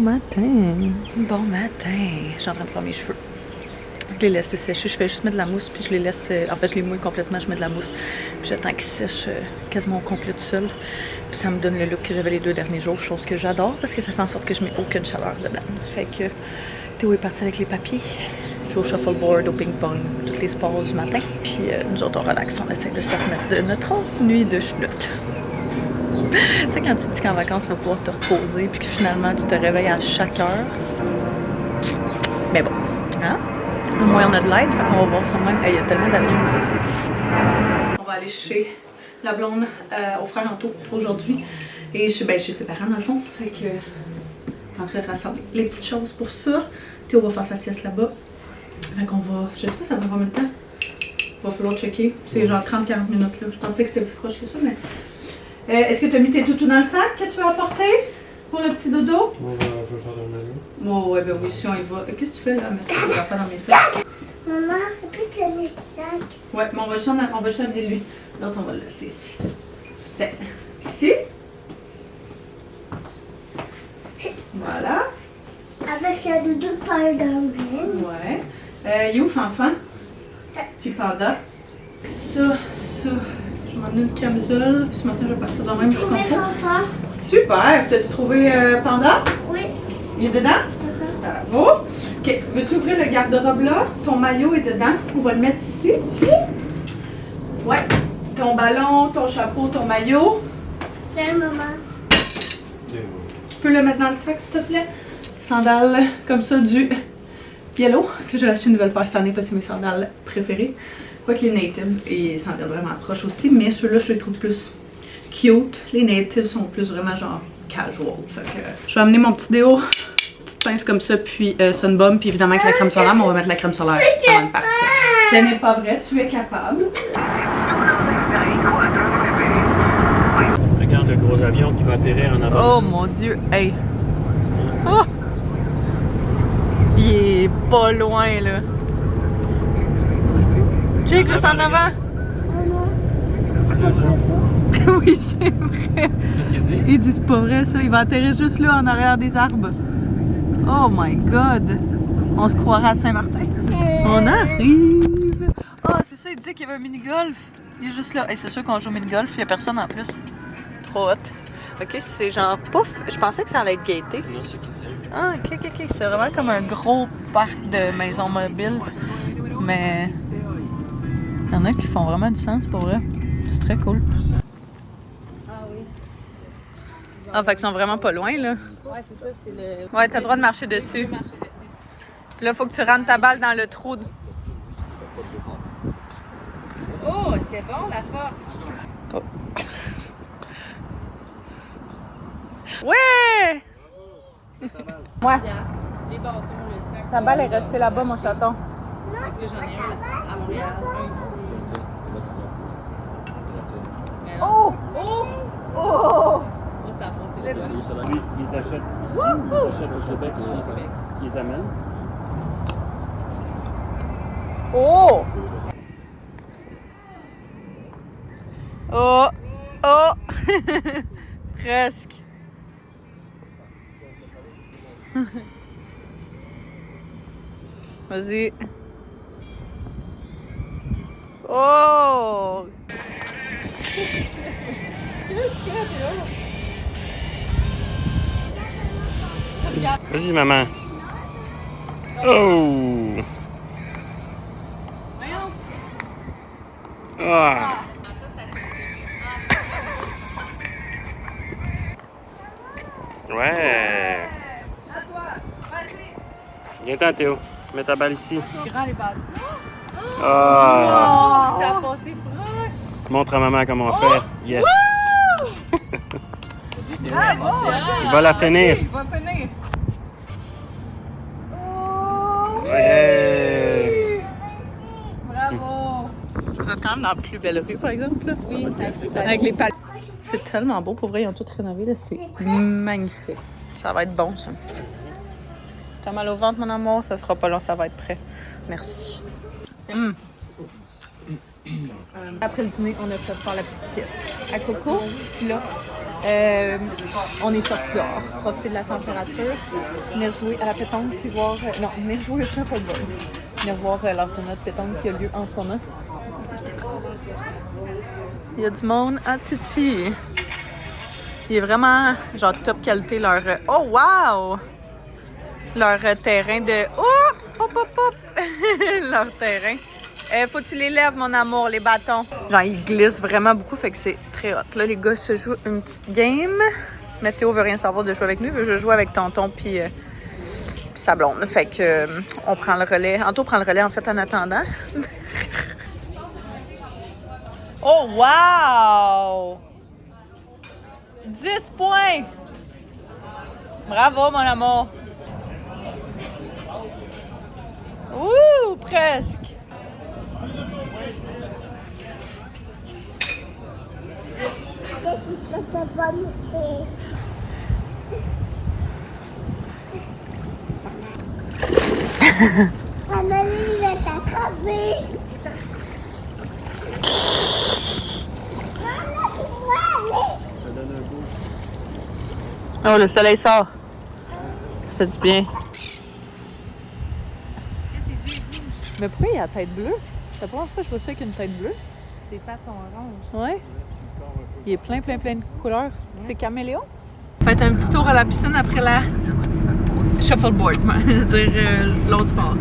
matin. Bon matin. Je suis en train de faire mes cheveux. Je les laisse sécher. Je fais juste mettre de la mousse, puis je les laisse... En fait, je les mouille complètement, je mets de la mousse. Puis j'attends qu'ils sèchent quasiment au complet tout seul. Puis ça me donne le look que j'avais les 2 derniers jours, chose que j'adore, parce que ça fait en sorte que je mets aucune chaleur dedans. Fait que Théo est parti avec les papiers. Joue au shuffleboard, au ping-pong, tous les sports du matin. Puis nous autres, on relaxe, on essaie de se remettre de notre nuit de chenoute. Tu sais, quand tu te dis qu'en vacances, tu vas pouvoir te reposer, puis que finalement, tu te réveilles à chaque heure. Mais bon, hein? Au moins, on a de l'aide, fait qu'on va voir ça de même. Il y a tellement d'avions ici, c'est fou. On va aller chez la blonde au frère Anto aujourd'hui. Et chez ses parents, dans le fond. Fait que t'es en train de rassembler les petites choses pour ça. Théo va faire sa sieste là-bas. Fait qu'on va... Je sais pas, ça va combien de temps? Il va falloir checker. C'est genre 30-40 minutes là. Je pensais que c'était plus proche que ça, mais... Est-ce que tu as mis tes toutous dans le sac que tu vas apporter pour le petit dodo? Moi, je vais faire dans ma vie. Oh, ouais, ben oui, si on y va. Qu'est-ce que tu fais là? Mettre tes affaires dans mes fesses. Maman, peux-tu tenir le sac? Ouais, mais on va juste amener lui. L'autre, on va le laisser ici. Tiens, ici. Voilà. Avec la doudou de paille d'anglais. Ouais. You, Fanfan. Puis Panda. Ça. Je m'en ai une camisole. Puis ce matin, je vais partir dans le même. Je suis confort. Super. T'as-tu trouvé Panda? Oui. Il est dedans? Bravo. Ok. Veux-tu ouvrir le garde-robe là? Ton maillot est dedans. On va le mettre ici. Ici? Ouais. Ton ballon, ton chapeau, ton maillot. Tiens, maman. Tu peux le mettre dans le sac, s'il te plaît? Sandales comme ça du Yellow, que j'ai acheté une nouvelle paire cette année parce que c'est mes sandales préférées. Quoique les Natives, et ça en vient vraiment proche aussi, mais ceux-là, je les trouve plus cute. Les Natives sont plus vraiment genre casual. Fait que je vais amener mon petit déo, petite pince comme ça, puis Sunbum, puis évidemment avec la crème solaire, mais on va mettre la crème solaire avant de partir. Ce n'est pas vrai, tu es capable. Regarde le gros avion qui va atterrir en avant. Oh mon dieu, hey! Oh! Il est pas loin là. Check juste en avant! Oui, c'est vrai! Qu'est-ce qu'il dit? Il dit c'est pas vrai ça, il va atterrir juste là en arrière des arbres. Oh my god! On se croirait à Saint-Martin. On arrive! Oh, c'est ça, il disait qu'il y avait un mini-golf. Il est juste là. Et c'est sûr qu'on joue au mini-golf, il y a personne en plus. Trop hot. Ok, c'est genre pouf, je pensais que ça allait être gaieté. Non, c'est qui dit. Ah, ok. C'est vraiment comme un gros parc de maisons mobiles. Mais il y en a qui font vraiment du sens pour vrai. C'est très cool. Ah oui. Ah, fait qu'ils sont vraiment pas loin là. Ouais, c'est ça, c'est le. Ouais, t'as le droit de marcher dessus. Puis là, faut que tu rentres ta balle dans le trou. Oh, c'était bon la force. Oh. Ouais! Ouais, Les bâtons, le sac. ta balle est restée là-bas, mon chaton. Parce que j'en ai un à Montréal, un ici. Mais non. Oh! Oh! Oh! Oh, ça a passé le cloche. Ils achètent ici, ils achètent au Québec, ils les amènent. Oh! Oh! Oh! Presque. Vas-y. Oh! Vas-y, maman. Oh! Ah! Ouais! Viens-t'en, Théo. Mets ta balle ici. Grand les balles. Ah! Ça a passé proche. Montre à maman comment on fait. Yes! Ah, bon! Il va la finir. Il va finir. Ouais! Bravo! Vous êtes quand même dans la plus belle rue, par exemple. Là. Oui, Avec les palais. C'est tellement beau, pour vrai, ils ont tout rénové, là. C'est magnifique. Ça va être bon, ça. T'as mal au ventre, mon amour? Ça sera pas long, ça va être prêt. Merci. Après le dîner, on a fait faire la petite sieste à Coco. Puis là, On est sortis dehors, profiter de la température, venir jouer à la pétanque, puis voir... non, venir jouer au shuffleboard. Venir voir l'entraînement de pétanque qui a lieu en ce moment. Il y a du monde à Titi. Il est vraiment, genre, top qualité leur... oh, wow! Leur terrain de... oh! Hop, hop, hop! Leur terrain. Faut que tu les lèves, mon amour, les bâtons. Genre, ils glissent vraiment beaucoup, fait que c'est très hot. Là, les gars se jouent une petite game. Mathéo veut rien savoir de jouer avec nous, il veut jouer avec tonton puis sa blonde. Fait que on prend le relais. Anto prend le relais, en fait, en attendant. Oh, wow! 10 points! Bravo, mon amour! Ouh, presque! Maman, il va t'attraper. Maman, c'est moi, allez. Oh, le soleil sort. Ça fait du bien. Mais pourquoi il a la tête bleue? C'est la première fois que je vois ça avec une tête bleue. Ses pattes sont oranges. Ouais. Il est plein de couleurs. C'est caméléon. Faites un petit tour à la piscine après la shuffleboard, c'est-à-dire l'autre sport.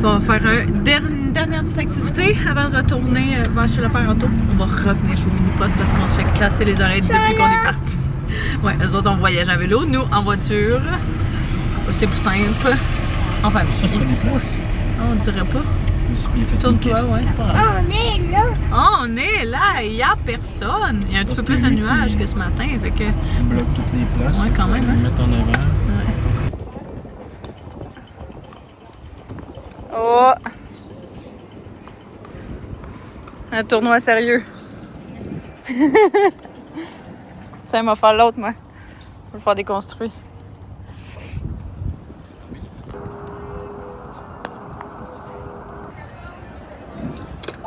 On va faire une dernière petite activité avant de retourner chez le père Anto. On va revenir chez Mini-Pot parce qu'on se fait casser les oreilles depuis qu'on est parti. Ouais, eux autres on voyage à vélo, nous en voiture. C'est plus simple. Enfin, Ça, c'est pas des places. on dirait pas. C'est bien fait. Tourne-toi, ouais. Oh, on est là. Oh, on est là, il n'y a personne. Il y a un petit peu plus de nuages que ce matin, fait que... On bloque toutes les places. Ouais, quand même, hein. On met en avant. Ouais. Oh! Un tournoi sérieux. Ça m'a fait l'autre, moi. Je vais le faire déconstruire.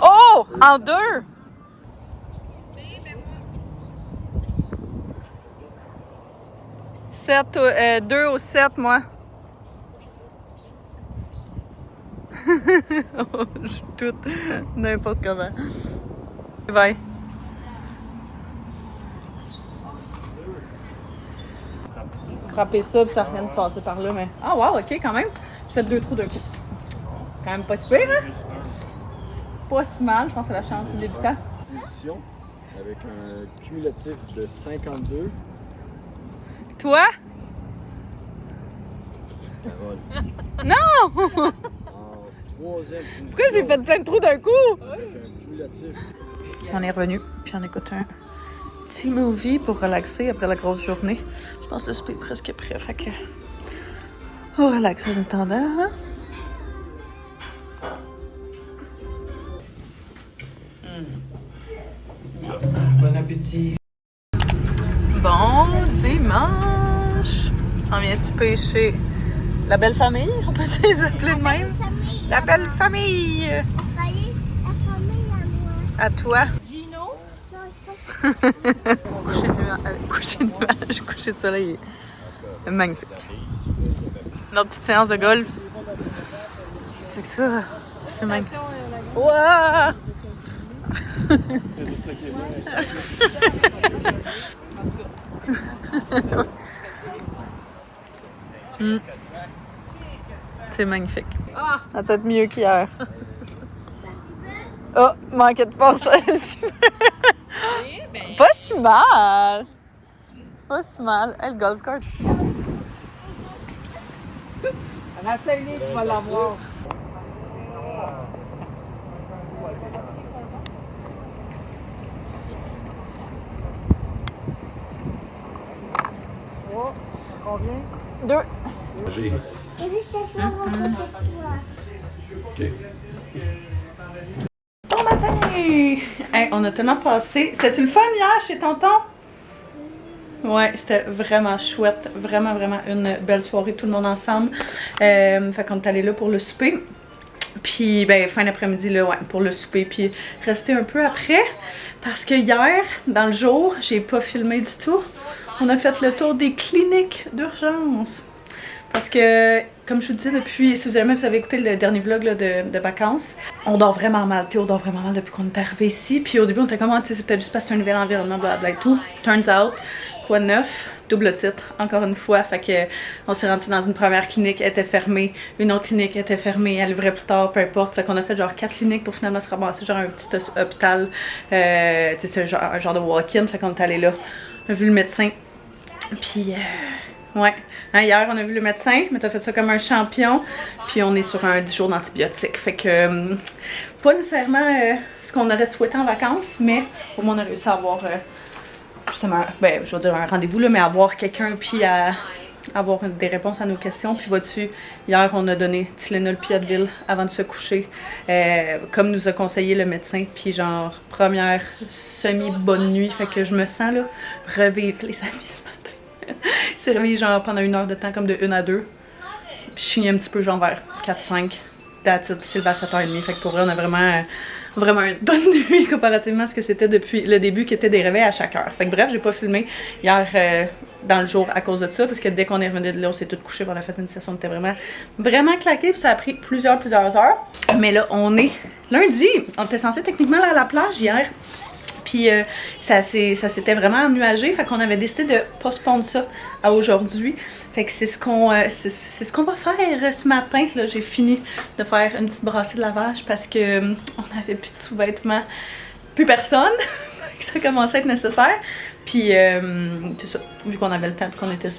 Oh! En deux! Sept, 2 au 7, moi. Oh, je suis toute n'importe comment. Bye. Frapper ça, puis ça vient de passer par là, mais... Ah, wow, ok, quand même. Je fais 2 trous d'un coup. Quand même pas super, hein? Pas si mal, je pense que c'est la chance du débutant. Position avec un cumulatif de 52. Toi? Carole. Non! En troisième position. Pourquoi j'ai fait plein de trous d'un coup? Avec un cumulatif. On est revenu, puis on écoute un petit movie pour relaxer après la grosse journée. Je pense que le souper est presque prêt, fait que... on relaxe en attendant, hein? Bon appétit. Bon dimanche! On s'en vient souper chez la belle famille, on peut les appeler de même. La belle famille! La famille à moi. À toi! Gino? Coucher de soleil est magnifique. Notre petite séance de golf. C'est que ça, c'est magnifique. Wow! C'est magnifique. Ça va être mieux qu'hier. Oh, manquait de force un petit peu. Pas si mal. Pas si mal. Hey, le golf cart. Renseigne, tu vas l'avoir. Oh, combien? 2. J'ai. Je vais s'asseoir à côté de toi. OK. Bon matin! Hey, on a tellement passé. C'était-tu le fun hier chez tonton? Ouais, c'était vraiment chouette. Vraiment une belle soirée, tout le monde ensemble. Fait qu'on est allé là pour le souper. Puis, ben, fin d'après-midi, là, ouais, pour le souper. Puis, rester un peu après. Parce que hier, dans le jour, j'ai pas filmé du tout. On a fait le tour des cliniques d'urgence. Parce que, comme je vous disais depuis, si vous avez écouté le dernier vlog là, de vacances, on dort vraiment mal. Théo dort vraiment mal depuis qu'on est arrivé ici. Puis au début, on était comme, tu sais, c'est peut-être juste parce que c'est un nouvel environnement, blablabla et tout. Turns out, quoi de neuf? Double titre, encore une fois. Fait que on s'est rendu dans une première clinique, elle était fermée. Une autre clinique était fermée, elle ouvrait plus tard, peu importe. Fait qu'on a fait genre 4 cliniques pour finalement se ramasser genre un petit hôpital. Tu sais, c'est un genre de walk-in. Fait qu'on est allé là. On a vu le médecin. Puis, ouais. Hein, hier, on a vu le médecin, mais t'as fait ça comme un champion. Puis, on est sur un 10 jours d'antibiotiques. Fait que, pas nécessairement ce qu'on aurait souhaité en vacances, mais au moins, on a réussi à avoir, justement, ben, je veux dire un rendez-vous, là, mais avoir quelqu'un, puis à avoir des réponses à nos questions. Puis, vois-tu, hier, on a donné Tylenol puis Advil avant de se coucher, comme nous a conseillé le médecin. Puis, genre, première semi-bonne nuit. Fait que je me sens, là, revivre les amis ce matin. Il s'est réveillé genre pendant 1 heure de temps, comme de 1 à 2. Puis je chignais un petit peu genre vers 4-5. That's it, c'est à 7h30. Fait que pour vrai, on a vraiment une bonne nuit comparativement à ce que c'était depuis le début, qui était des réveils à chaque heure. Fait que bref, j'ai pas filmé hier dans le jour à cause de ça, parce que dès qu'on est revenu de là, on s'est tous couchés, on a fait une session, on était vraiment claqués, puis ça a pris plusieurs heures. Mais là, on est lundi. On était censé techniquement aller à la plage hier. Puis ça s'était vraiment ennuagé, fait qu'on avait décidé de postponer ça à aujourd'hui. Fait que c'est ce qu'on va faire ce matin. Là, j'ai fini de faire une petite brassée de lavage parce que on avait plus de sous-vêtements, plus personne. Ça commençait à être nécessaire. Puis c'est ça, vu qu'on avait le temps, qu'on était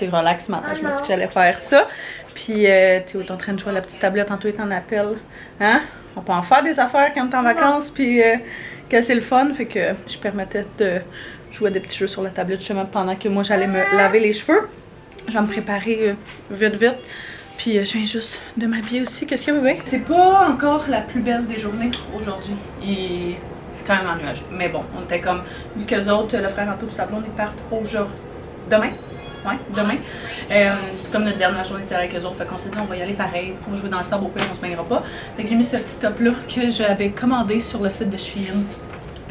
relax ce matin, je me suis dit que j'allais faire ça. Puis Théo est en train de jouer à la petite tablette, tantôt il est en appel. Hein? On peut en faire des affaires quand t'es en vacances, puis que c'est le fun. Fait que je permettais de jouer à des petits jeux sur la tablette justement pendant que moi j'allais me laver les cheveux. Je vais me préparer vite. Puis je viens juste de m'habiller aussi. Qu'est-ce qu'il y a, bébé? C'est pas encore la plus belle des journées aujourd'hui. Et c'est quand même ennuyeux. Mais bon, on était comme, vu qu'eux autres, le frère Anto et sa blonde, ils partent aujourd'hui. Demain. Ouais, demain. C'est comme notre dernière journée avec eux autres. Fait qu'on s'est dit, on va y aller pareil. On va jouer dans le sable, au pire, on se baignera pas. Fait que j'ai mis ce petit top-là que j'avais commandé sur le site de Shein.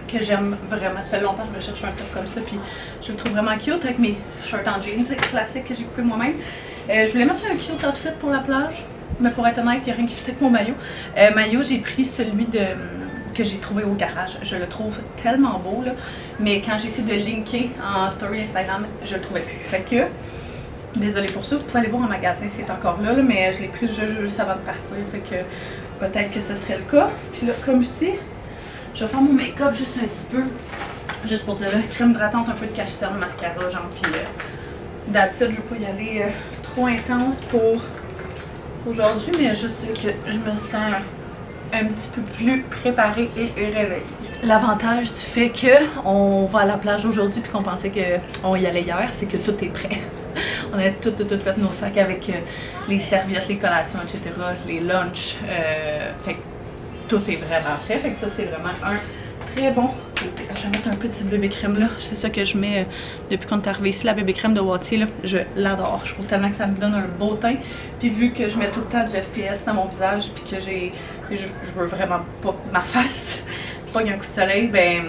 Que j'aime vraiment. Ça fait longtemps que je me cherche un top comme ça. Puis je le trouve vraiment cute avec mes shorts en jeans classiques que j'ai coupé moi-même. Je voulais mettre un cute outfit pour la plage. Mais pour être honnête, il n'y a rien qui fit avec mon maillot. Maillot, j'ai pris celui que j'ai trouvé au garage. Je le trouve tellement beau, là. Mais quand j'ai essayé de linker en story Instagram, je le trouvais plus. Fait que, désolée pour ça, vous pouvez aller voir en magasin, c'est encore là, mais je l'ai pris juste avant de partir. Fait que peut-être que ce serait le cas. Puis là, comme je dis, je vais faire mon make-up juste un petit peu. Juste pour dire, là, crème hydratante, un peu de cache-cerne, mascara, genre, puis that's it, je veux pas y aller trop intense pour aujourd'hui, mais juste dire que je me sens un petit peu plus préparée et réveillée. L'avantage du fait qu'on va à la plage aujourd'hui puis qu'on pensait qu'on y allait hier, c'est que tout est prêt. On a tout fait nos sacs avec les serviettes, les collations, etc., les lunchs. Fait que tout est vraiment prêt. Fait que ça, c'est vraiment un très bon côté. Je vais mettre un peu de cette bébé crème là. C'est ça que je mets depuis qu'on est arrivé ici. La bébé crème de Wattier, là, je l'adore. Je trouve tellement que ça me donne un beau teint. Puis vu que je mets tout le temps du FPS dans mon visage, puis que je veux vraiment pas que ma face pogne un coup de soleil, ben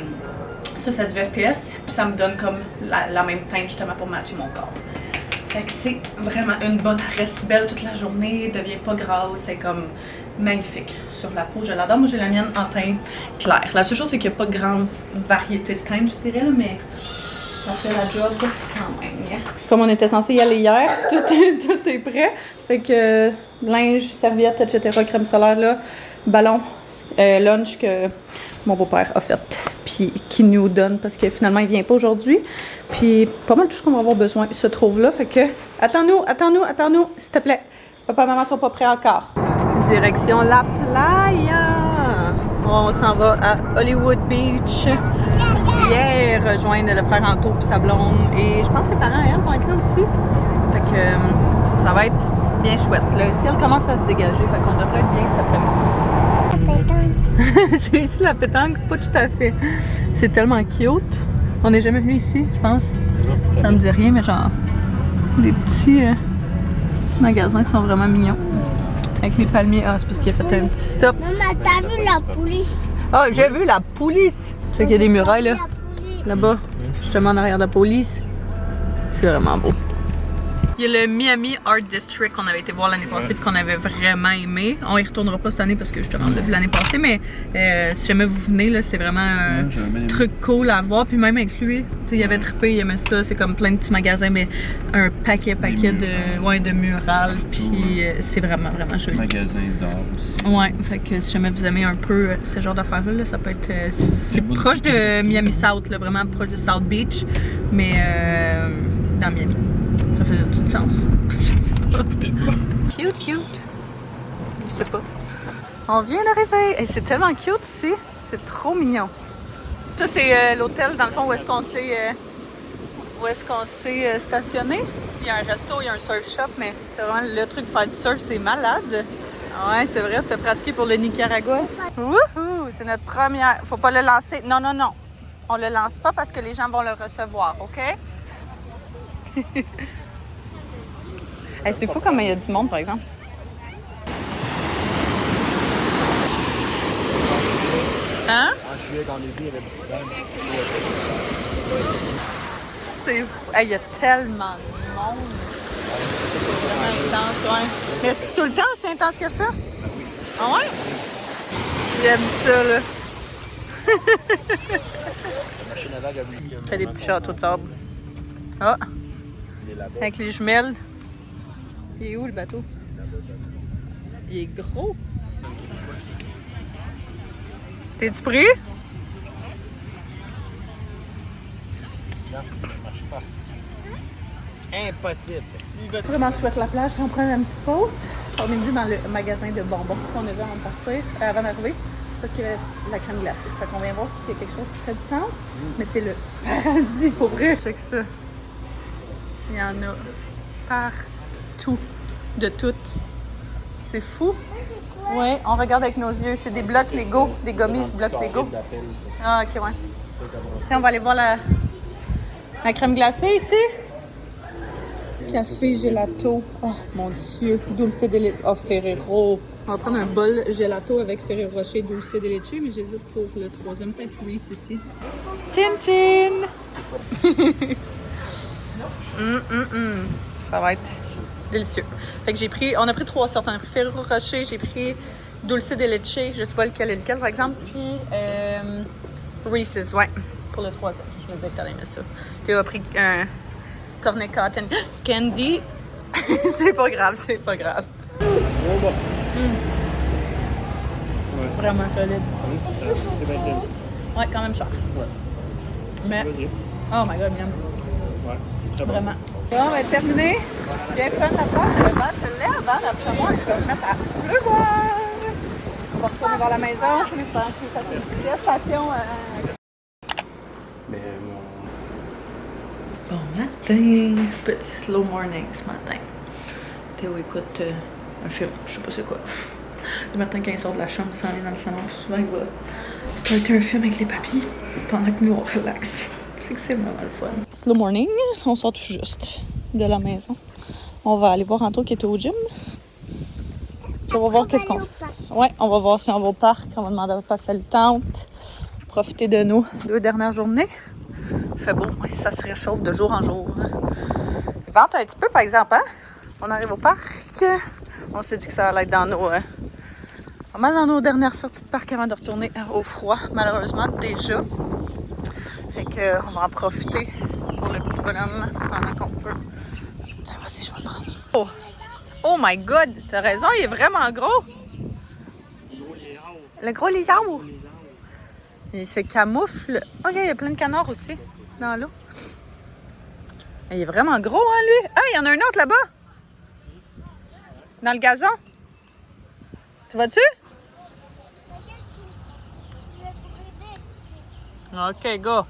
ça c'est du FPS. Puis ça me donne comme la même teinte justement pour matcher mon corps. Fait que c'est vraiment une bonne, elle reste belle toute la journée, devient pas grasse, c'est comme magnifique sur la peau. Je l'adore, moi j'ai la mienne en teint clair. La seule chose c'est qu'il n'y a pas de grande variété de teintes, je dirais, mais ça fait la job quand même. Comme on était censé y aller hier, tout est prêt. Fait que linge, serviette, etc., crème solaire là, ballon, lunch que mon beau-père a fait. Puis qui nous donne parce que finalement il vient pas aujourd'hui. Puis pas mal tout ce qu'on va avoir besoin se trouve là. Fait que attends-nous, s'il te plaît. Papa et maman sont pas prêts encore. Direction la playa. On s'en va à Hollywood Beach. Hier, rejoindre le frère Anto puis sa blonde. Et je pense que ses parents et elle vont être là aussi. Fait que ça va être bien chouette. Le ciel commence à se dégager. Fait qu'on devrait être bien cet après-midi. C'est ici la pétanque? Pas tout à fait. C'est tellement cute. On n'est jamais venu ici, je pense. Non, ça me dit rien, mais genre, les petits magasins sont vraiment mignons. Avec les palmiers. Ah, c'est parce qu'il a fait un petit stop. Maman, t'as vu la police? Ah, j'ai vu la police! Je sais qu'il y a des murailles là. La police. Là-bas, justement en arrière de la police. C'est vraiment beau. Il y a le Miami Art District qu'on avait été voir l'année passée et qu'on avait vraiment aimé. On y retournera pas cette année parce que justement on l'a vu l'année passée, mais si jamais vous venez, là, c'est vraiment un truc cool à voir. Puis même avec lui, il avait trippé, il aimait ça. C'est comme plein de petits magasins, mais un paquet de murales. Puis c'est vraiment joli. Magasin d'art aussi. Ouais, fait que si jamais vous aimez un peu ce genre d'affaires-là, là, ça peut être. C'est proche de Miami South, là, vraiment proche de South Beach, mais dans Miami. Ça faisait tout sens. Cute, cute. Je sais pas. On vient d'arriver. Et c'est tellement cute ici. C'est trop mignon. Ça, c'est l'hôtel, dans le fond, où est-ce qu'on s'est stationné. Il y a un resto, il y a un surf shop, mais vraiment, le truc pour faire du surf, c'est malade. Ouais, c'est vrai, tu as pratiqué pour le Nicaragua. Wouhou! C'est notre première. Faut pas le lancer. Non, non, non. On le lance pas parce que les gens vont le recevoir, OK? Hey, c'est fou comme il y a du monde, par exemple. Hein? En juillet, quand on est venu, il y avait beaucoup de monde. C'est fou. Hey, il y a tellement de monde. C'est vraiment intense, ouais. Mais est-ce que tout le temps aussi intense que ça? Ah ouais? J'aime ça, là. La machine à vague a vu. Fait des petits châteaux de sable. Ah! Il est là-bas. Avec les jumelles. Il est où le bateau? Il est gros. T'es-tu pris? Non, ça marche pas. Impossible. Vraiment chouette la plage. On prend une petite pause. On est venu dans le magasin de bonbons qu'on a vu avant de partir, avant d'arriver. Parce qu'il y avait la crème glacée. Fait qu'on vient voir s'il y a quelque chose qui fait du sens. Mais c'est le paradis pour vrai. Check ça. Il y en a partout. De toutes. C'est fou. Oui, on regarde avec nos yeux. C'est des blocs Lego. Des gummies blocs Lego. Ah, ok, ouais. Tiens, on va aller voir la crème glacée ici. Café gelato. Oh, mon Dieu. Dulce de leche. Oh, Ferrero. On va prendre un bol gelato avec Ferrero Rocher Dulce de leche, mais j'hésite pour le troisième. Peut-être Reese ici. Chin chin! Ça va être délicieux. Fait que on a pris 3 sortes. On a pris Ferrero Rocher, j'ai pris Dulce de leche, je sais pas lequel est lequel par exemple, puis Reese's, ouais, pour le 3e. Je me disais que t'allais aimer ça. Théo a pris un cornet cotton candy. C'est pas grave, c'est pas grave. Vraiment solide. C'est bien bien. Ouais, quand même cher. Ouais. Mais, Vas-y. oh my god, miam. Ouais, c'est très bon. Vraiment. Bon, on va être terminé. Bien fun la place. Le vent se lève, hein, d'après moi. Il va se mettre à pleuvoir. On va retourner vers la maison. Je vais faire une siestation. Mais Bon matin. Petit slow morning ce matin. Théo écoute un film. Je sais pas c'est quoi. Le matin, quand il sort de la chambre, il s'en est dans le salon. Souvent, il va starter un film avec les papis pendant que nous, on relaxe. Fait que c'est vraiment le fun. Slow morning, on sort tout juste de la maison. On va aller voir Anto qui est au gym. Puis on va voir qu'est-ce qu'on... Ouais, on va voir si on va au parc. On va demander à passer à la tente. Profiter de nos 2 dernières journées. Il fait beau, ça se réchauffe de jour en jour. Il vente un petit peu, par exemple, hein? On arrive au parc. On s'est dit que ça allait être dans nos... pas mal dans nos dernières sorties de parc avant de retourner au froid, malheureusement, déjà. Fait que on va en profiter pour le petit bonhomme pendant qu'on peut. Tiens, vas-y, je vais le prendre. Oh! Oh my god! T'as raison, il est vraiment gros! Le gros lézard! Il se camoufle. Oh, il y a plein de canards aussi dans l'eau. Il est vraiment gros, hein, lui? Ah, il y en a un autre là-bas! Dans le gazon? Tu vas-tu? OK, go.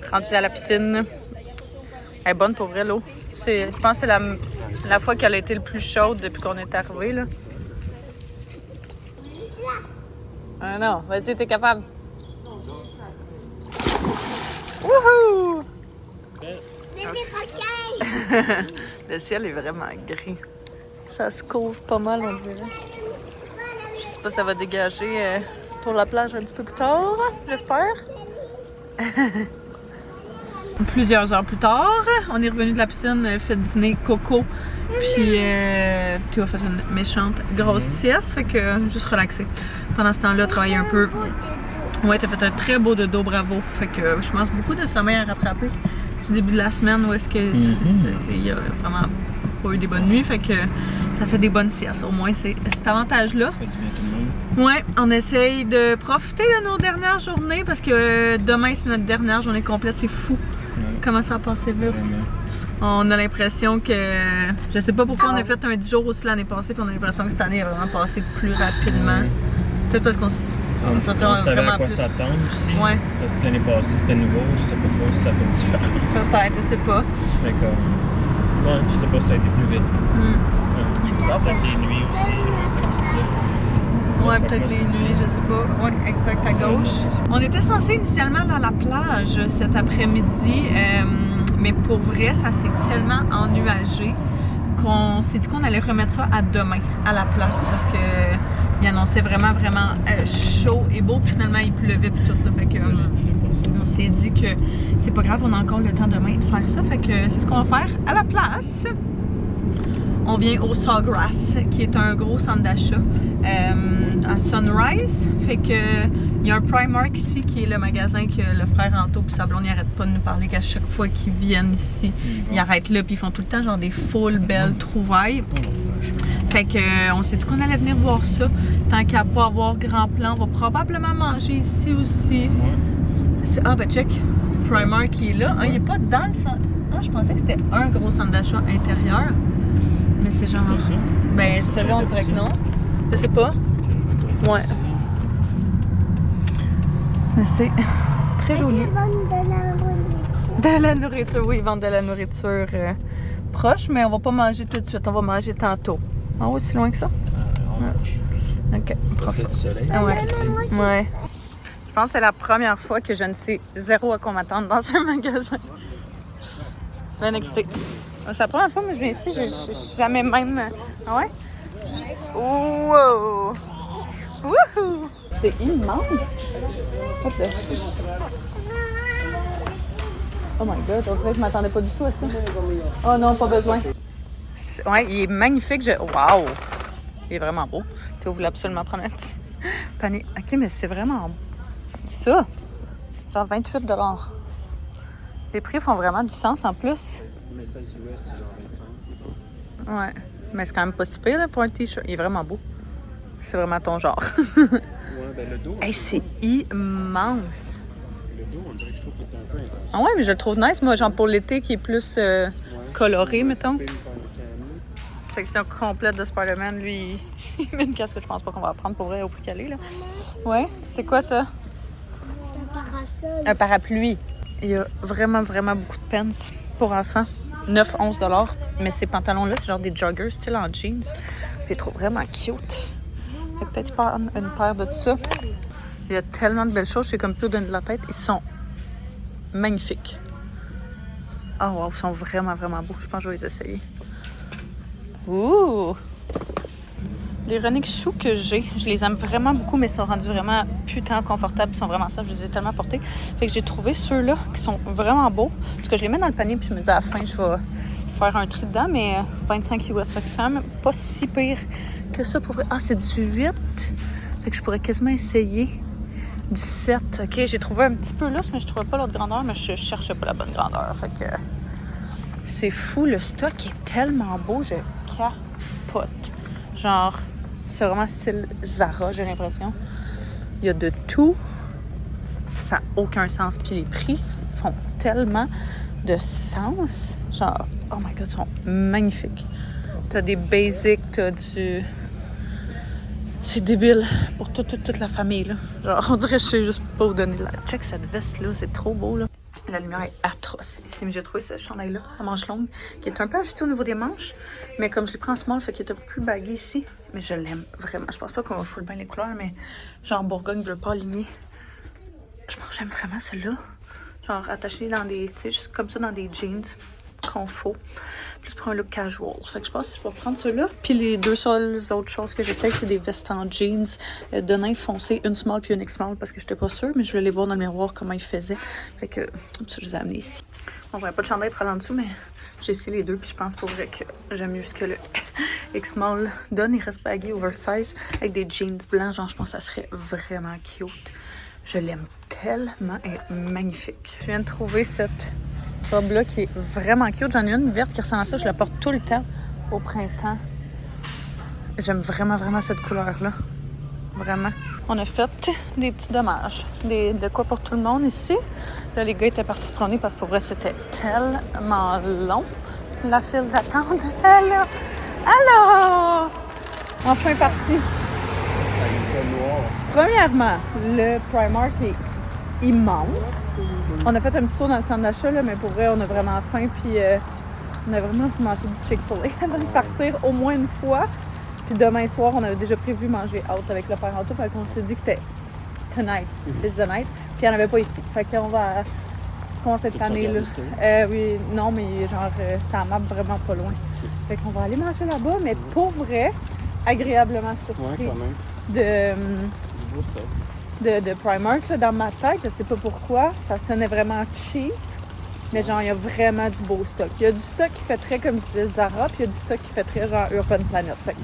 Rendu à la piscine. Elle est bonne pour vrai, l'eau. Je pense que c'est la fois qu'elle a été le plus chaude depuis qu'on est arrivé, là. Ah non, vas-y, t'es capable. Wouhou! Des coquins! Le ciel est vraiment gris. Ça se couvre pas mal, on dirait. Je sais pas si ça va dégager pour la plage un petit peu plus tard, j'espère. Plusieurs heures plus tard, on est revenu de la piscine, fait dîner Coco, puis tu as fait une méchante grosse sieste, fait que juste relaxé. Pendant ce temps-là, travailler un peu. Ouais, t'as fait un très beau dodo, bravo. Fait que je pense beaucoup de sommeil à rattraper du début de la semaine où est-ce que il y a vraiment pas eu des bonnes nuits, fait que ça fait des bonnes siestes. Au moins, c'est cet avantage-là. Ça fait du bien tout le monde. Ouais, on essaye de profiter de nos dernières journées parce que demain, c'est notre dernière journée complète. C'est fou. Ouais. Comment ça a passé vite. Vraiment. On a l'impression que... Je sais pas pourquoi on a fait un 10 jours aussi l'année passée, puis on a l'impression que cette année a vraiment passé plus rapidement. Peut-être parce qu'on... On savait à quoi plus. s'attendre aussi. Ouais. Parce que l'année passée, c'était nouveau. Je sais pas trop si ça fait une différence. Peut-être, je sais pas. D'accord. Ouais, je sais pas si ça a été plus vite. Ouais. Peut-être les nuits aussi, comme tu disais. Ouais, peut-être les nuits, je sais pas. Ouais, exact, à gauche. On était censé initialement aller à la plage cet après-midi, mais pour vrai, ça s'est tellement ennuagé qu'on s'est dit qu'on allait remettre ça à demain, à la place, parce que il annonçait vraiment chaud et beau, puis finalement il pleuvait puis tout, là, fait que on s'est dit que c'est pas grave, on a encore le temps demain de faire ça, fait que c'est ce qu'on va faire à la place. On vient au Sawgrass, qui est un gros centre d'achat à Sunrise. Fait que il y a un Primark ici qui est le magasin que le frère Anto et sa blonde n'arrêtent pas de nous parler qu'à chaque fois qu'ils viennent ici, ils arrêtent là puis ils font tout le temps genre des full belles trouvailles. Fait que on s'est dit qu'on allait venir voir ça. Tant qu'à pas avoir grand plan, on va probablement manger ici aussi. Ah ben check, Primark qui est là. Ah, il est pas dans le centre. Ah, je pensais que c'était un gros centre d'achat intérieur. Mais c'est genre... Ben, celui-là, on dirait que non. Je sais pas. Ouais. Mais c'est très joli. Ils vendent de la nourriture. De la nourriture, oui, ils vendent de la nourriture proche, mais on va pas manger tout de suite. On va manger tantôt. Ah oui, si loin que ça? Ok, profite. Du soleil. Ah ouais. Ouais. Je pense que c'est la première fois que je ne sais zéro à quoi m'attendre dans un magasin. Bien excitée. C'est la première fois que je viens ici, j'ai jamais même... Ah ouais? Wow! Wouhou! C'est immense! Hop là. Oh my god, on dirait que je m'attendais pas du tout à ça. Oh non, pas besoin. Ouais, il est magnifique. Wow! Il est vraiment beau. Tu voulais absolument prendre un petit panier. Ok, mais c'est vraiment... Ça! Genre 28 $. Les prix font vraiment du sens en plus. Mais ça, US, c'est genre 25. Ouais, mais c'est quand même pas si pire là, pour un t-shirt. Il est vraiment beau. C'est vraiment ton genre. Ouais, ben le dos. Hey, c'est immense. Le dos, on dirait que je trouve qu'il est un peu intense. Ah ouais, mais je le trouve nice, moi, genre pour l'été qui est plus coloré, mettons. Section complète de Spider-Man, lui, il met une casquette, je pense pas qu'on va prendre pour vrai au prix qu'elle est, là. Ouais, c'est quoi ça? Un parasol. Un parapluie. Il y a vraiment beaucoup de pens pour enfants. 9-11 $. Mais ces pantalons-là, c'est genre des joggers, style en jeans. Je les trouve vraiment cute. Fait que peut-être prendre une paire de ça. Il y a tellement de belles choses, j'ai comme plus donné de la tête. Ils sont magnifiques. Oh wow, ils sont vraiment beaux. Je pense que je vais les essayer. Ouh! Les Running Shoes que j'ai, je les aime vraiment beaucoup, mais ils sont rendus vraiment putain confortables. Ils sont vraiment ça, je les ai tellement portés. Fait que j'ai trouvé ceux-là qui sont vraiment beaux. Parce que je les mets dans le panier, puis je me dis à la fin, je vais faire un tri dedans, mais 25 US. Fait que c'est quand même pas si pire que ça pour vrai. Ah, c'est du 8. Fait que je pourrais quasiment essayer du 7. Ok, j'ai trouvé un petit peu lousse, mais je trouvais pas l'autre grandeur, mais je cherchais pas la bonne grandeur. Fait que c'est fou, le stock est tellement beau, je capote. Genre, c'est vraiment style Zara, j'ai l'impression. Il y a de tout. Ça n'a aucun sens. Puis les prix font tellement de sens. Genre, oh my god, ils sont magnifiques. T'as des basics, t'as du... C'est débile pour toute la famille, là. Genre, on dirait que je sais juste pas où donner de la... Check cette veste-là, c'est trop beau, là. La lumière est atroce ici, mais j'ai trouvé ce chandail-là, à manches longues, qui est un peu ajusté au niveau des manches, mais comme je les prends en small, fait qu'il est un peu plus bagué ici. Mais je l'aime vraiment. Je pense pas qu'on va full bien les couleurs, mais genre Bourgogne bleu pas aligné. J'aime vraiment celle-là. Genre attaché dans des, tu sais, juste comme ça dans des jeans. confo, plus pour un look casual. Fait que je pense que je vais prendre ceux-là. Puis les deux seules autres choses que j'essaye, c'est des vestes en jeans de nain foncé, une small puis une X-small, parce que j'étais pas sûre, mais je voulais aller voir dans le miroir comment ils faisaient. Fait que je les ai amenés ici. Bon, j'aurais pas de chandail pour aller en dessous, mais j'ai essayé les deux, puis je pense pour vrai que j'aime mieux ce que le X-small donne. Il reste baggy, oversize, avec des jeans blancs. Genre, je pense que ça serait vraiment cute. Je l'aime tellement, elle est magnifique. Je viens de trouver cette robe-là qui est vraiment cute. J'en ai une verte qui ressemble à ça. Je la porte tout le temps au printemps. J'aime vraiment, vraiment cette couleur-là. Vraiment. On a fait des petits dommages. De quoi pour tout le monde ici. Là, les gars étaient partis se promener parce que pour vrai, c'était tellement long. La file d'attente. Alors! Enfin parti. Premièrement, le Primark est immense. On a fait un petit saut dans le centre d'achat, mais pour vrai, on a vraiment faim. Puis on a vraiment mangé du Chick-fil-A avant de partir au moins une fois. Puis demain soir, on avait déjà prévu manger out avec le père Auto. Fait qu'on s'est dit que c'était tonight, it's the night. Puis il n'y en avait pas ici. Fait qu'on va commencer cette année là. Oui, non, mais genre, ça map vraiment pas loin. Fait qu'on va aller manger là-bas, mais pour vrai, agréablement surpris. Ouais, quand même. De Primark, là, dans ma tête, je sais pas pourquoi, ça sonnait vraiment cheap, mais genre, il y a vraiment du beau stock. Il y a du stock qui fait très, comme je disais, Zara, puis il y a du stock qui fait très genre Urban Planet. Fait que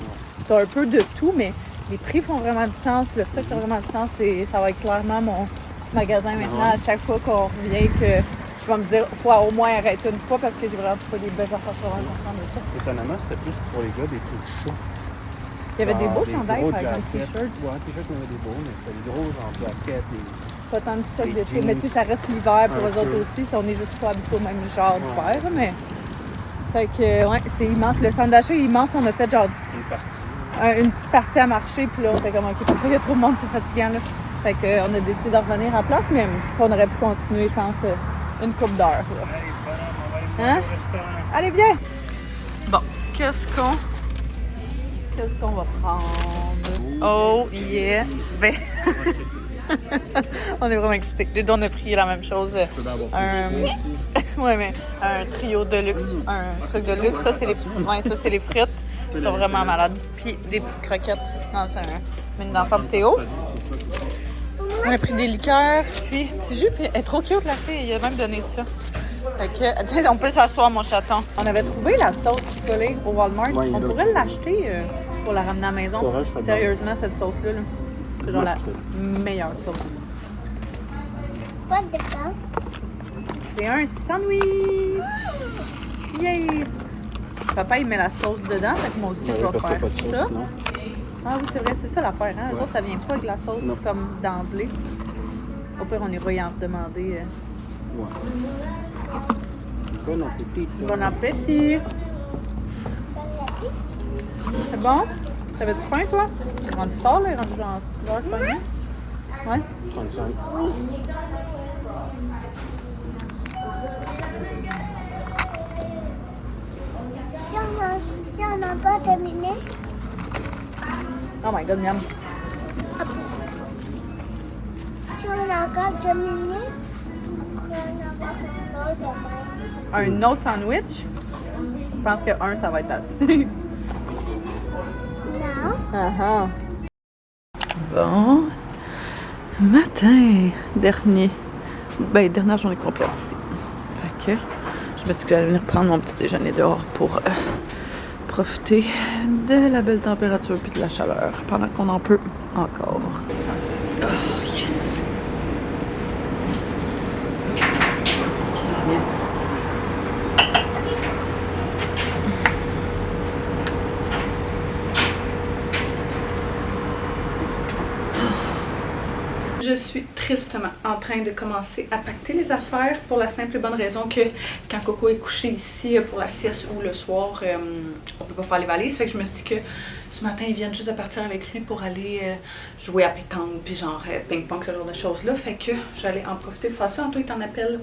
t'as un peu de tout, mais les prix font vraiment du sens, le stock a vraiment du sens, et ça va être clairement mon magasin maintenant. À chaque fois qu'on revient, que je vais me dire, il faut au moins arrêter une fois, parce que j'ai vraiment pas des belles affaires sur de ça. Étonnamment, c'était plus pour les gars des trucs chauds. Il y avait des beaux chandails, gros par exemple, jackets. t-shirts. Ouais, t-shirts, il y en avait des beaux, mais c'était des gros genre jackets. Pas tant de stock des d'été, jeans. mais tu sais, ça reste l'hiver pour Un eux autres peu. aussi. Si on est juste pas habitués au même genre d'hiver, mais... Fait que, ouais, c'est immense. Le centre d'achat est immense. On a fait genre Une partie. une petite partie à marcher, puis là, on était comme, OK, parfait, il y a trop de monde, c'est fatigant, là. Fait que, on a décidé de revenir à la place, mais on aurait pu continuer, je pense, une couple d'heures, là. Hein? Allez, viens! Bon, qu'est-ce qu'on va prendre? Oh, yeah! Ben... on est vraiment excités. Les deux, on a pris la même chose. Ouais, mais un trio de luxe, un truc de luxe. Ça, c'est les frites. Ils sont vraiment malades. Puis des petites croquettes dans un menu d'enfant de Théo. On a pris des liqueurs, puis petit jus. Puis elle est trop cute, la fille. Il a même donné ça. Fait que, tu sais, on peut s'asseoir, mon chaton. On avait trouvé la sauce Chick-fil-A au Walmart. Ouais, on pourrait l'acheter pour la ramener à la maison. Ouais, je Sérieusement, cette sauce-là, là, c'est genre la meilleure sauce. Quoi dedans? C'est un sandwich! Yay! Papa, il met la sauce dedans, fait que moi aussi, je vais faire ça. Ah oui, c'est vrai, c'est ça l'affaire, hein? Les autres, ça vient pas avec la sauce comme d'emblée. Au pire, on ira y en demander. Ouais. Bon appétit. Bon appétit! C'est bon? T'avais-tu faim, toi? Il est rendu tard, là? Il est rendu genre 6h05. Ouais? 35. Si on n'a pas terminé, Oh my god, miam! si on a encore terminé, après on va faire demain. Un autre sandwich? Je pense que un, ça va être assez. Non. Bon. Matin dernier. Ben, dernière journée complète ici. Fait que je me dis que j'allais venir prendre mon petit déjeuner dehors pour profiter de la belle température puis de la chaleur pendant qu'on en peut encore. Oh, yes! Je suis tristement en train de commencer à pacter les affaires pour la simple et bonne raison que quand Coco est couché ici pour la sieste ou le soir, on peut pas faire les valises. Fait que je me suis dit que ce matin, ils viennent juste de partir avec lui pour aller jouer à pétanque, puis genre ping-pong, ce genre de choses-là. Fait que j'allais en profiter pour faire ça. Antoine, il t'en appelle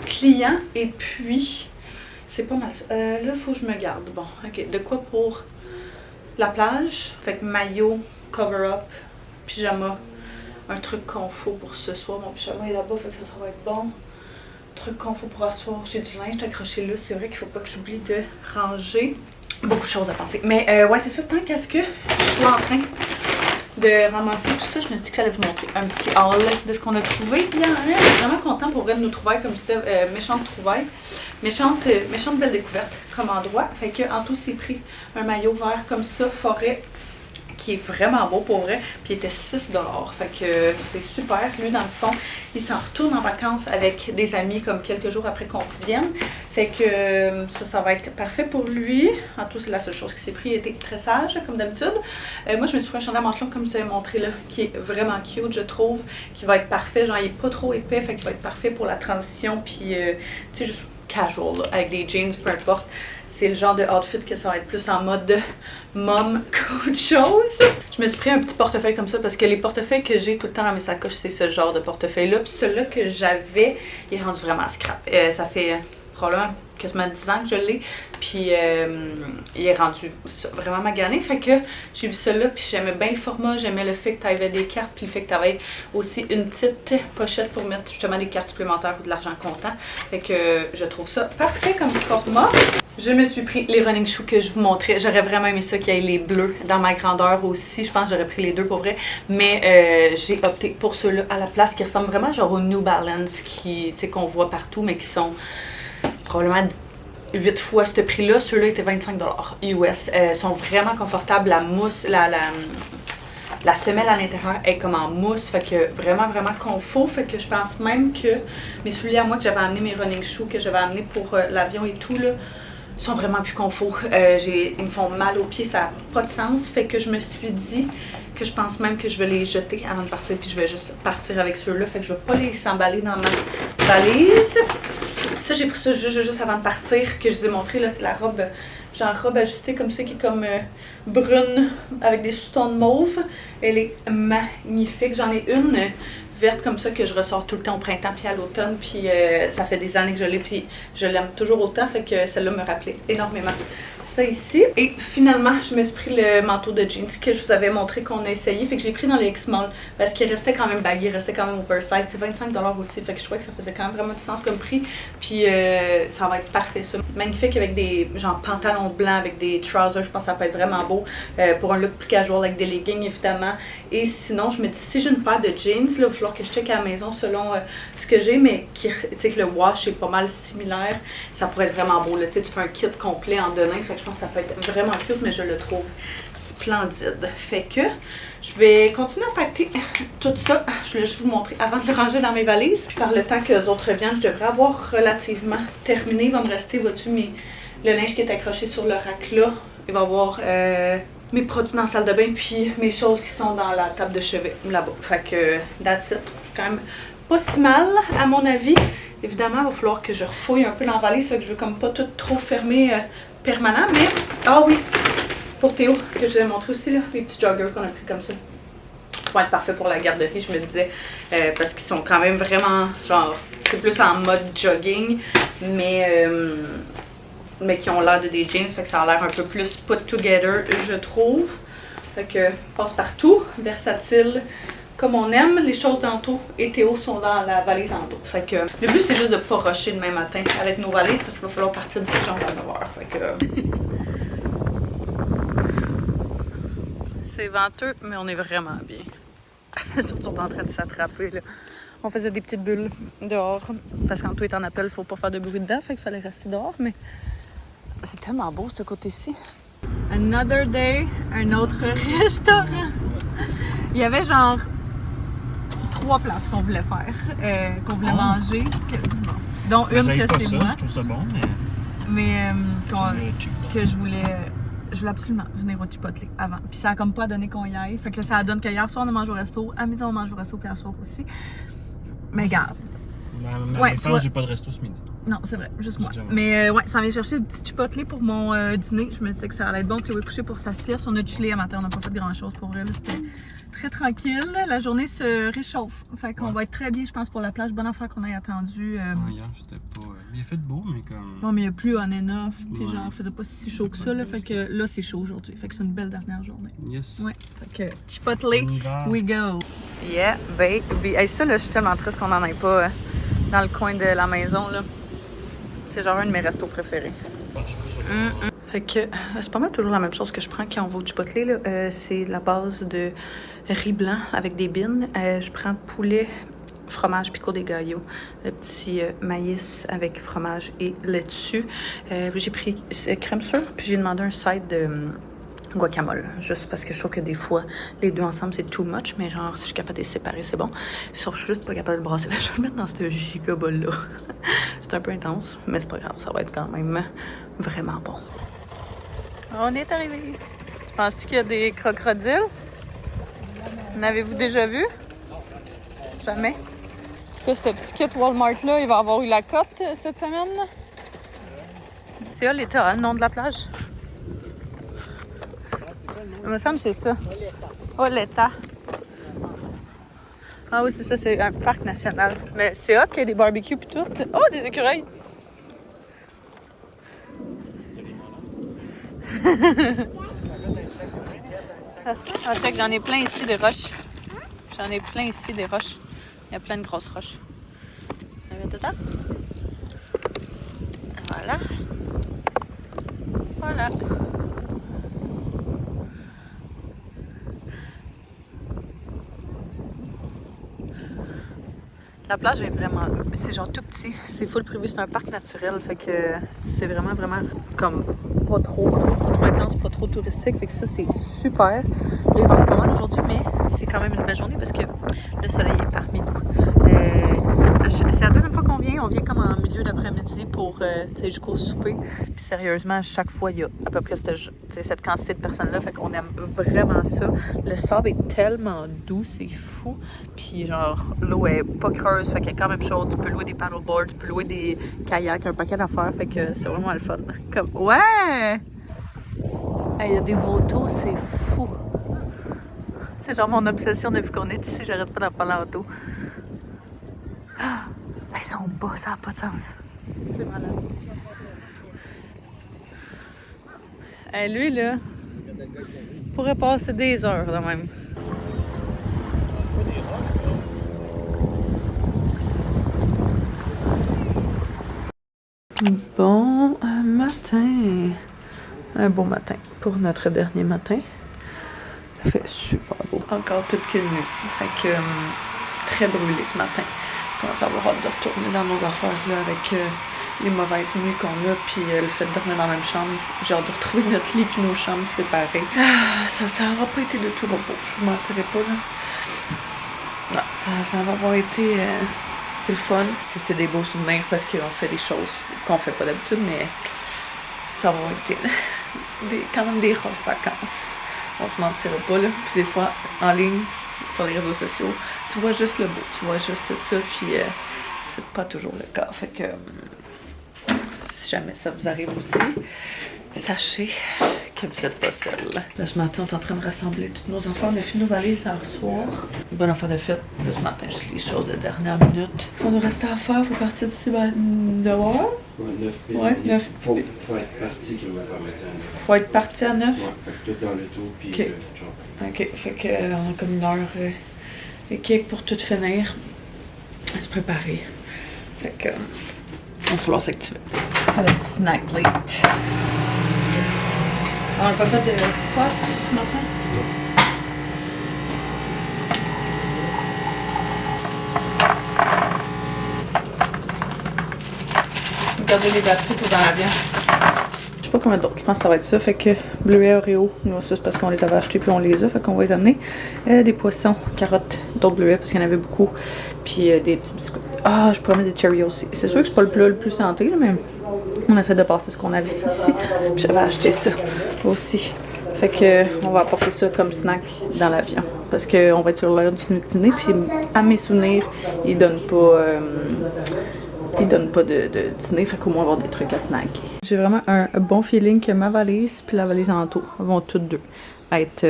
client et puis c'est pas mal ça. Là, il faut que je me garde. Bon, ok. De quoi pour la plage? Fait que maillot, cover-up, pyjama. Un truc qu'on faut pour ce soir. Mon pyjama est là-bas, fait que ça va être bon. trucs qu'on faut pour asseoir. J'ai du linge accroché là. C'est vrai qu'il faut pas que j'oublie de ranger. Beaucoup de choses à penser. Mais ouais, c'est ça. Tant qu'à ce que je suis en train de ramasser tout ça, je me suis dit que j'allais vous montrer un petit haul de ce qu'on a trouvé. Puis, je suis vraiment contente pour vrai de nos trouvailles, comme je disais, méchantes trouvailles. Méchante belle découverte comme endroit. Fait que Anto s'est pris un maillot vert comme ça, forêt, qui est vraiment beau pour vrai, puis il était 6 $. Fait que c'est super. Lui, dans le fond, il s'en retourne en vacances avec des amis comme quelques jours après qu'on revienne. Fait que ça va être parfait pour lui. En tout, c'est la seule chose qu'il s'est pris. Il était très sage, comme d'habitude. Moi, je me suis pris un chandail à manches longues, comme je vous avais montré là, qui est vraiment cute, je trouve, qui va être parfait. Genre, il est pas trop épais, fait qu'il va être parfait pour la transition, puis tu sais, juste casual, là, avec des jeans, peu importe. C'est le genre de outfit que ça va être plus en mode mom qu'autre chose. Je me suis pris un petit portefeuille comme ça parce que les portefeuilles que j'ai tout le temps dans mes sacoches, c'est ce genre de portefeuille-là. Puis celui-là que j'avais, il est rendu vraiment scrap. Ça fait probablement quasiment 10 ans que je l'ai. Puis il est rendu vraiment magané. Fait que j'ai vu celui-là, puis j'aimais bien le format. J'aimais le fait que tu avais des cartes, puis le fait que tu avais aussi une petite pochette pour mettre justement des cartes supplémentaires ou de l'argent comptant. Fait que je trouve ça parfait comme format. Je me suis pris les running shoes que je vous montrais. J'aurais vraiment aimé ça qu'il y ait les bleus dans ma grandeur aussi. Je pense que j'aurais pris les deux pour vrai. Mais j'ai opté pour ceux-là à la place qui ressemblent vraiment genre aux New Balance qu'on voit partout, mais qui sont probablement 8 fois ce prix-là. Ceux-là étaient 25 $ US. Sont vraiment confortables. La mousse, la semelle à l'intérieur est comme en mousse, fait que vraiment confort. Fait que je pense même que mes souliers à moi que j'avais amené, mes running shoes que j'avais amené pour l'avion et tout là, sont vraiment plus confort. Ils me font mal aux pieds, ça n'a pas de sens. Fait que je me suis dit que je pense même que je vais les jeter avant de partir, puis je vais juste partir avec ceux-là. Fait que je vais pas les emballer dans ma valise. Ça, j'ai pris ça juste avant de partir, que je vous ai montré, là, c'est la robe, genre robe ajustée comme ça, qui est comme brune, avec des sous-tons de mauve. Elle est magnifique. J'en ai une verte comme ça que je ressors tout le temps au printemps puis à l'automne, puis ça fait des années que je l'ai, puis je l'aime toujours autant, fait que celle-là me rappelait énormément ça ici. Et finalement, je me suis pris le manteau de jeans que je vous avais montré qu'on a essayé, fait que je l'ai pris dans les X-Mall parce qu'il restait quand même baggy, il restait quand même oversize, c'était 25 $ aussi, fait que je trouvais que ça faisait quand même vraiment du sens comme prix, puis ça va être parfait ça. Magnifique avec des genre pantalons blancs, avec des trousers, je pense que ça peut être vraiment beau pour un look plus casual avec des leggings évidemment. Et sinon, je me dis, si j'ai une paire de jeans, là, il va falloir que je check à la maison selon ce que j'ai, mais tu sais que le wash est pas mal similaire, ça pourrait être vraiment beau, là, tu sais, tu fais un kit complet en denim, fait que je pense que ça peut être vraiment cute, mais je le trouve splendide. Fait que je vais continuer à packer tout ça. Je voulais juste vous montrer avant de le ranger dans mes valises. Par le temps que les autres reviennent, je devrais avoir relativement terminé. Il va me rester, vois-tu, le linge qui est accroché sur le rack là. Il va y avoir mes produits dans la salle de bain, puis mes choses qui sont dans la table de chevet là-bas. Fait que that's it. Quand même pas si mal, à mon avis. Évidemment, il va falloir que je refouille un peu dans la valise, ça que je veux comme pas tout trop fermer permanent, mais ah oui, pour Théo, que je vais montrer aussi, là, les petits joggers qu'on a pris comme ça. Ils vont être parfaits pour la garderie, je me disais, parce qu'ils sont quand même vraiment, genre, c'est plus en mode jogging, mais qui ont l'air de des jeans, fait que ça a l'air un peu plus put together, je trouve. Fait que passe partout, versatile, comme on aime. Les choses d'Anto et Théo sont dans la valise Anto. Fait que le but c'est juste de pas rusher demain matin avec nos valises parce qu'il va falloir partir d'ici genre à 9h. Fait que c'est venteux, mais on est vraiment bien. Surtout en train de s'attraper là. On faisait des petites bulles dehors parce qu'Anto est en appel, faut pas faire de bruit dedans, fait qu'il fallait rester dehors, mais c'est tellement beau ce côté-ci. Another day, un autre restaurant. Il y avait genre 3 places qu'on voulait faire, qu'on voulait manger, dont une que c'est ça, moi. Je trouve ça bon, mais que je voulais absolument venir au Chipotle avant. Puis ça a comme pas donné qu'on y aille. Fait que là, ça donne que hier soir on a mangé au resto, à midi on mange au resto, puis à soir aussi. Mais regarde. Ouais, j'ai pas de resto ce midi. Non, c'est vrai, juste moi. Mais ouais, ça vient chercher le petit Chipotle pour mon dîner. Je me disais que ça allait être bon. Chloé est couchée pour sa sieste. On a chillé à matin, on n'a pas fait grand-chose pour vrai. C'était très tranquille. La journée se réchauffe. Fait qu'on va être très bien, je pense, pour la plage. Bonne affaire qu'on ait attendu. Hier, c'était pas... Il a fait beau, mais comme... Non, mais il n'y a plus on and off. Puis genre, il faisait pas si chaud que ça. Là, fait que là, c'est chaud aujourd'hui. Fait que c'est une belle dernière journée. Yes. Ouais. Fait que Chipotle, we go. Yeah, baby. Hey, ça, là, je suis tellement triste qu'on n'en ait pas... dans le coin de la maison, là. C'est genre un de mes restos préférés. Fait que c'est pas mal toujours la même chose que je prends quand on va au Chipotle, là. C'est la base de riz blanc avec des beans. Je prends poulet, fromage pico de gallo, le petit maïs avec fromage et laitue. J'ai pris crème sure, puis j'ai demandé un side de guacamole, juste parce que je trouve que des fois, les deux ensemble, c'est too much, mais genre, si je suis capable de les séparer, c'est bon. Sauf que je suis juste pas capable de le brasser. Je vais le mettre dans ce giga bol-là. C'est un peu intense, mais c'est pas grave, ça va être quand même vraiment bon. On est arrivé. Tu penses-tu qu'il y a des crocodiles? En avez-vous déjà vu? Jamais. En tout cas, ce petit kit Walmart-là, il va avoir eu la cote cette semaine. C'est Oleta, hein, le nom de la plage? Il me semble que c'est ça. Oleta. Ah oui, c'est ça, c'est un parc national. Mais c'est hot qu'il y ait des barbecues pis tout. Oh, des écureuils! Ah, check, j'en ai plein ici des roches. J'en ai plein ici des roches. Il y a plein de grosses roches. Voilà. Voilà. La plage est vraiment... C'est genre tout petit. C'est full privé. C'est un parc naturel. Fait que c'est vraiment comme pas trop intense, pas trop touristique. Fait que ça, c'est super. Là, il va pas mal aujourd'hui, mais c'est quand même une belle journée parce que le soleil est parmi nous. C'est la deuxième fois qu'on vient. On vient comme en milieu d'après-midi pour, jusqu'au souper. Puis sérieusement, à chaque fois, il y a à peu près cette quantité de personnes-là. Fait qu'on aime vraiment ça. Le sable est tellement doux, c'est fou. Puis genre, l'eau est pas creuse, fait qu'elle est quand même chaude. Tu peux louer des paddleboards, tu peux louer des kayaks, un paquet d'affaires. Fait que c'est vraiment le fun. Comme, ouais! Il y a des vautours, c'est fou. C'est genre mon obsession depuis qu'on est ici. J'arrête pas d'en parler en auto. Ils sont bas, ça n'a pas de sens. C'est malade. Lui, là, pourrait passer des heures de même. Bon matin. Un beau matin pour notre dernier matin. Ça fait super beau. Encore toute qu'une nuit. Fait que très brûlé ce matin. On commence à avoir hâte de retourner dans nos affaires là, avec les mauvaises nuits qu'on a, puis le fait de dormir dans la même chambre. J'ai hâte de retrouver notre lit et nos chambres séparées. Ça n'aura pas été de tout repos, je vous mentirai pas là. Non, ça va avoir été c'est le fun. C'est des beaux souvenirs parce qu'on fait des choses qu'on fait pas d'habitude, mais ça va été quand même des rough vacances. On se mentira pas là. Puis des fois, en ligne, sur les réseaux sociaux, tu vois juste le beau, tu vois juste tout ça, puis c'est pas toujours le cas. Fait que si jamais ça vous arrive aussi, sachez que vous n'êtes pas seul. Là, ce matin, on est en train de rassembler tous nos enfants. On a fini nos valises hier soir. Bonne affaire de fête. Là, ce matin, j'ai des choses de dernière minute. Faut nous rester à faire. Faut partir d'ici vers 9h. Ouais, 9. Ouais, 9. Faut être parti qui va permettre à 9. Faut être parti à 9? Ouais, fait que tout dans le tour, puis OK. OK, fait que on a comme une heure et quelques pour tout finir. À se préparer. Fait que il va falloir s'activer. Faire le petit snack plate. On n'a pas fait de pâtes ce matin? Regardez les batteries pour dans l'avion. Je sais pas combien d'autres, je pense que ça va être ça. Fait que bleuets, Oreo, nous ça c'est parce qu'on les avait achetés puis on les a, fait qu'on va les amener. Des poissons, carottes, d'autres bleuets parce qu'il y en avait beaucoup. Puis des petits biscuits. Ah, je pourrais mettre des Cheerios aussi. C'est sûr que c'est pas le plat le plus santé, là, mais on essaie de passer ce qu'on avait ici. Puis j'avais acheté ça aussi. Fait que on va apporter ça comme snack dans l'avion. Parce qu'on va être sur l'heure du dîner. Puis à mes souvenirs, ils donnent pas de dîner, fait qu'au moins avoir des trucs à snacker. J'ai vraiment un bon feeling que ma valise puis la valise en tour vont toutes deux être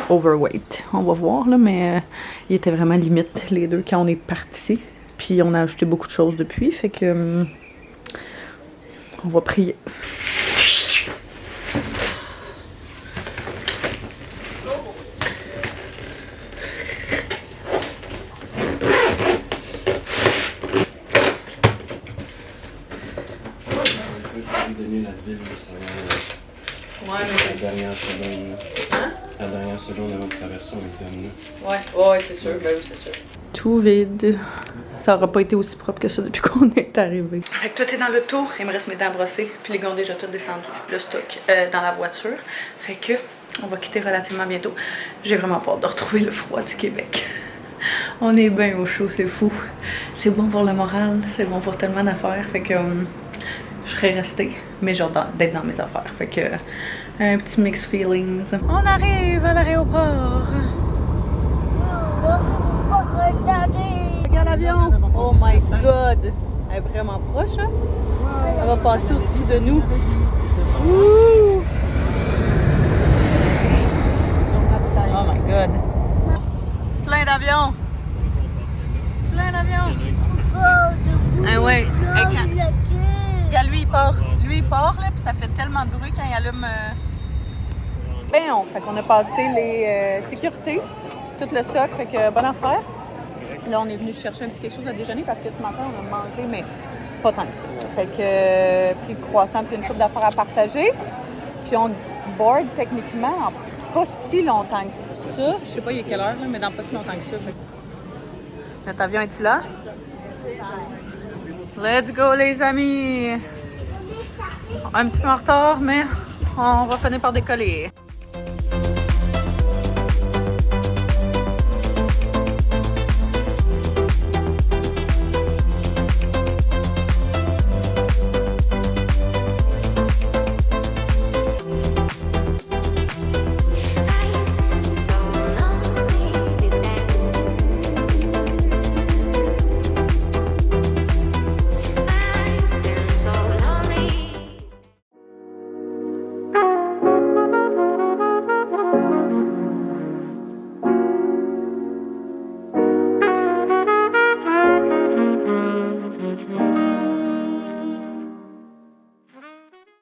overweight. On va voir là, mais il était vraiment limite les deux quand on est parti. Puis on a ajouté beaucoup de choses depuis, fait que on va prier. Ouais, Juste la dernière seconde. Là. Hein? La dernière seconde avant de traverser, on est donne là. Ouais, c'est sûr, ben oui, c'est sûr. Tout vide. Ça aurait pas été aussi propre que ça depuis qu'on est arrivé. Fait que tout est dans l'auto, il me reste mes dents brossées, puis les gars ont déjà tout descendu, le stock dans la voiture. Fait que on va quitter relativement bientôt. J'ai vraiment peur de retrouver le froid du Québec. On est bien au chaud, c'est fou. C'est bon pour le moral, c'est bon pour tellement d'affaires. Fait que je serais restée, mais genre d'être dans mes affaires. Fait que un petit mix feelings. On arrive à l'aéroport. Regarde l'avion. Oh my god. Elle est vraiment proche, hein? Elle va passer au-dessus de nous. Ouh! Oh my god. Plein d'avions. Plein d'avions. Ah ouais. Regarde, lui il part là, puis ça fait tellement de bruit quand il allume. Ben fait qu'on a passé les sécurités, tout le stock, fait que bonne affaire. Là on est venu chercher un petit quelque chose à déjeuner parce que ce matin on a mangé, mais pas tant que ça. Fait que pris le croissant puis une coupe d'affaires à partager. Puis on board techniquement en pas si longtemps que ça. Je sais pas il est quelle heure là, mais dans pas si longtemps que ça. Notre avion est-tu là? Let's go les amis! Un petit peu en retard, mais on va finir par décoller.